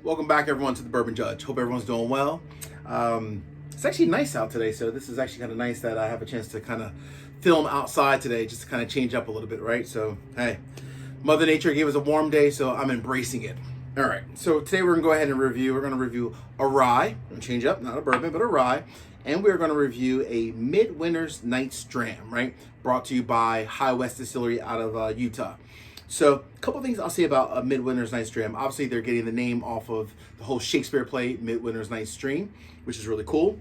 Welcome back, everyone, to the Bourbon Judge. Hope everyone's doing well. It's actually nice out today, so this is actually kind of nice that I have a chance to kind of film outside today, just to kind of change up a little bit, right? So, hey, Mother Nature gave us a warm day, so I'm embracing it. All right, so today we're gonna go ahead and review. We're gonna review a rye. I'm gonna change up, not a bourbon, but a rye, and we're gonna review a Midwinter's Nights Dram, right? Brought to you by High West Distillery out of Utah. So, a couple things I'll say about Midwinter's Nights Dram. Obviously, they're getting the name off of the whole Shakespeare play, Midwinter's Nights Dream, which is really cool.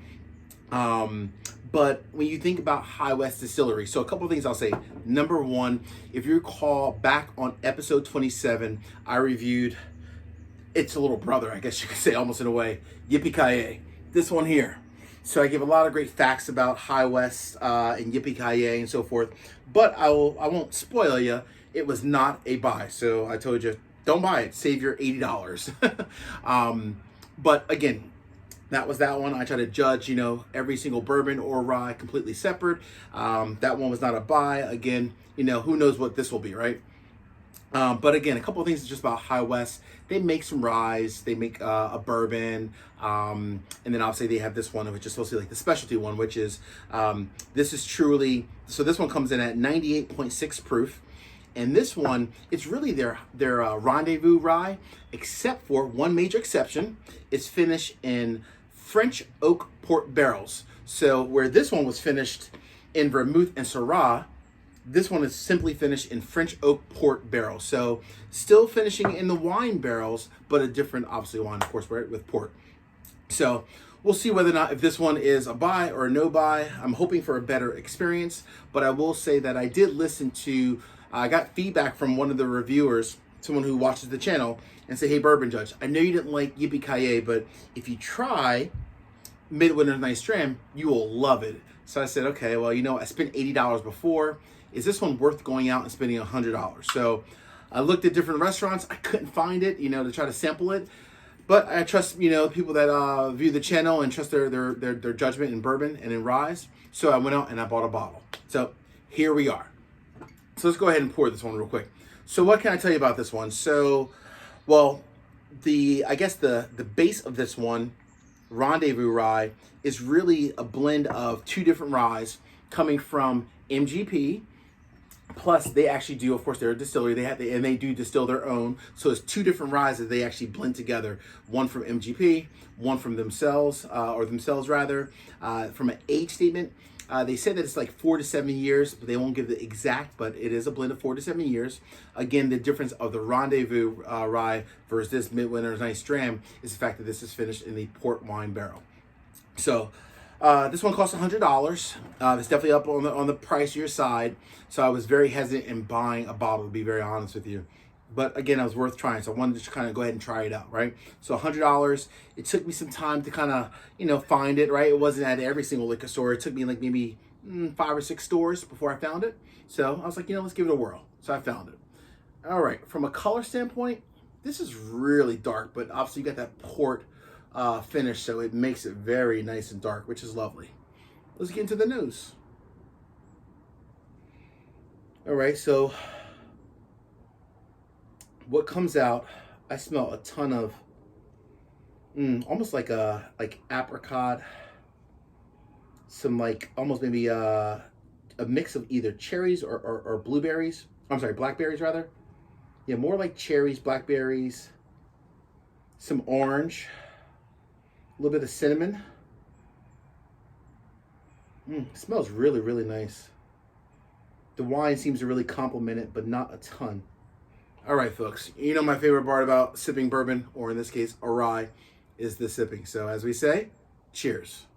But when you think about High West Distillery, so a couple of things I'll say. Number one, if you recall back on episode 27, I reviewed its little brother, I guess you could say, almost in a way, Yippee-Ki-Yay. This one here. So I give a lot of great facts about High West and Yippee-Ki-Yay and so forth, but I won't spoil you. It was not a buy. So I told you, don't buy it. Save your $80. But again, that was that one. I try to judge, every single bourbon or rye completely separate. That one was not a buy. Again, who knows what this will be, right? But again, a couple of things just about High West. They make some ryes, they make a bourbon, and then obviously they have this one, which is supposed to be like the specialty one, which is, this is truly, so this one comes in at 98.6 proof. And this one, it's really their rendezvous rye, except for one major exception. It's finished in French oak port barrels. So where this one was finished in vermouth and syrah, this one is simply finished in French oak port barrels. So still finishing in the wine barrels, but a different, obviously, wine, of course, right, with port. So we'll see whether or not if this one is a buy or a no buy. I'm hoping for a better experience, but I will say that I did listen to, I got feedback from one of the reviewers, someone who watches the channel, and say, hey, Bourbon Judge, I know you didn't like Yippee-Ki-Yay, but if you try Midwinter's Nights Dram, you will love it. So I said, okay, well, I spent $80 before. Is this one worth going out and spending $100? So I looked at different restaurants. I couldn't find it, to try to sample it. But I trust, people that view the channel and trust their judgment in bourbon and in ryes. So I went out and I bought a bottle. So here we are. So let's go ahead and pour this one real quick. So what can I tell you about this one? So, well, I guess the base of this one, Rendezvous Rye, is really a blend of two different ryes coming from MGP. Plus, they actually do, of course, they're a distillery. They do distill their own. So it's two different ryes that they actually blend together. One from MGP, one from themselves, from an age statement. They said that it's like 4 to 7 years, but they won't give the exact, but it is a blend of 4 to 7 years. Again, the difference of the Rendezvous rye versus this Midwinter's Nights Dram is the fact that this is finished in the port wine barrel. So this one costs $100. It's definitely up on the pricier side. So I was very hesitant in buying a bottle, to be very honest with you. But again, it was worth trying, so I wanted to kind of go ahead and try it out, right? So $100. It took me some time to kind of, find it, right? It wasn't at every single liquor store. It took me like maybe 5 or 6 stores before I found it. So I was like, let's give it a whirl. So I found it. All right, from a color standpoint, this is really dark, but obviously you got that port finish, so it makes it very nice and dark, which is lovely. Let's get into the nose. All right, so what comes out, I smell a ton of almost like apricot, some almost maybe a mix of either cherries or blueberries. I'm sorry, blackberries rather. Yeah, more like cherries, blackberries, some orange, a little bit of cinnamon. It smells really, really nice. The wine seems to really complement it, but not a ton. All right, folks, my favorite part about sipping bourbon, or in this case, a rye, is the sipping. So as we say, cheers.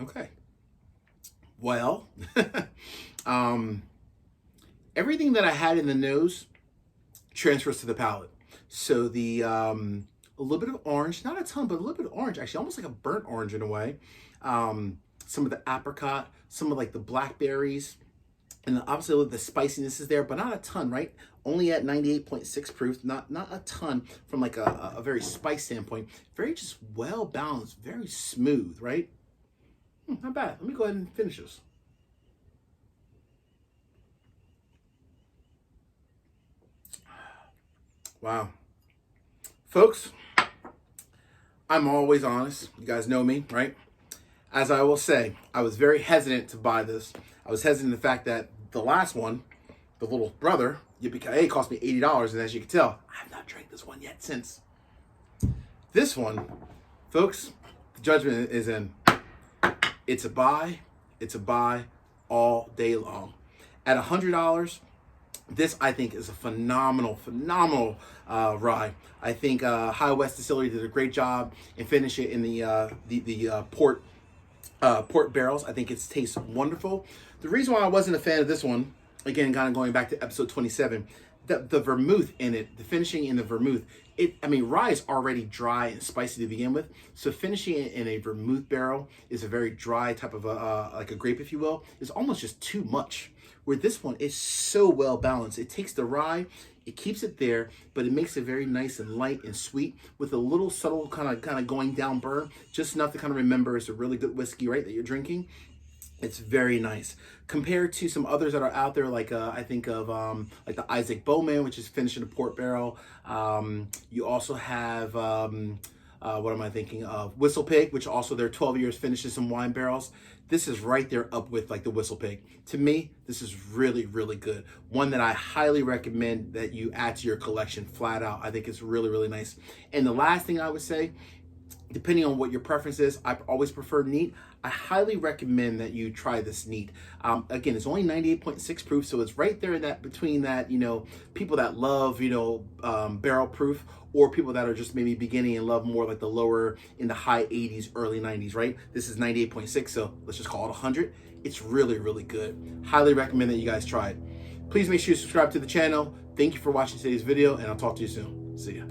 Okay. Well, everything that I had in the nose transfers to the palate. So a little bit of orange, not a ton, but a little bit of orange, actually, almost like a burnt orange in a way. Some of the apricot, some of the blackberries, and obviously the spiciness is there, but not a ton, right? Only at 98.6 proof, not a ton from a very spice standpoint. Very just well balanced, very smooth, right? Not bad. Let me go ahead and finish this. Wow. Folks, I'm always honest. You guys know me, right? As I will say, I was very hesitant to buy this. I was hesitant to the fact that the last one, the little brother, Yippee-ki-yay, cost me $80. And as you can tell, I have not drank this one yet since. This one, folks, the judgment is in. It's a buy. It's a buy all day long. At $100, this, I think, is a phenomenal rye. I think High West Distillery did a great job in finishing it in the port barrels. I think it tastes wonderful. The reason why I wasn't a fan of this one, again, kind of going back to episode 27, the vermouth in it, the finishing in the vermouth, rye is already dry and spicy to begin with. So finishing it in a vermouth barrel is a very dry type of like a grape, if you will, is almost just too much. Where this one is so well balanced. It takes the rye, it keeps it there, but it makes it very nice and light and sweet with a little subtle kind of going down burn, just enough to kind of remember it's a really good whiskey, right, that you're drinking. It's very nice compared to some others that are out there, like I think of like the Isaac Bowman, which is finished in a port barrel. You also have what am I thinking of? Whistle Pig, which also they're 12 years finished in some wine barrels. This is right there up with like the Whistle Pig. To me, this is really, really good. One that I highly recommend that you add to your collection flat out. I think it's really, really nice. And the last thing I would say, depending on what your preference is, I always prefer neat. I highly recommend that you try this neat. Again, it's only 98.6 proof, so it's right there in that between that, people that love, barrel proof, or people that are just maybe beginning and love more like the lower in the high 80s, early 90s, right? This is 98.6, so let's just call it 100. It's really, really good. Highly recommend that you guys try it. Please make sure you subscribe to the channel. Thank you for watching today's video, and I'll talk to you soon. See ya.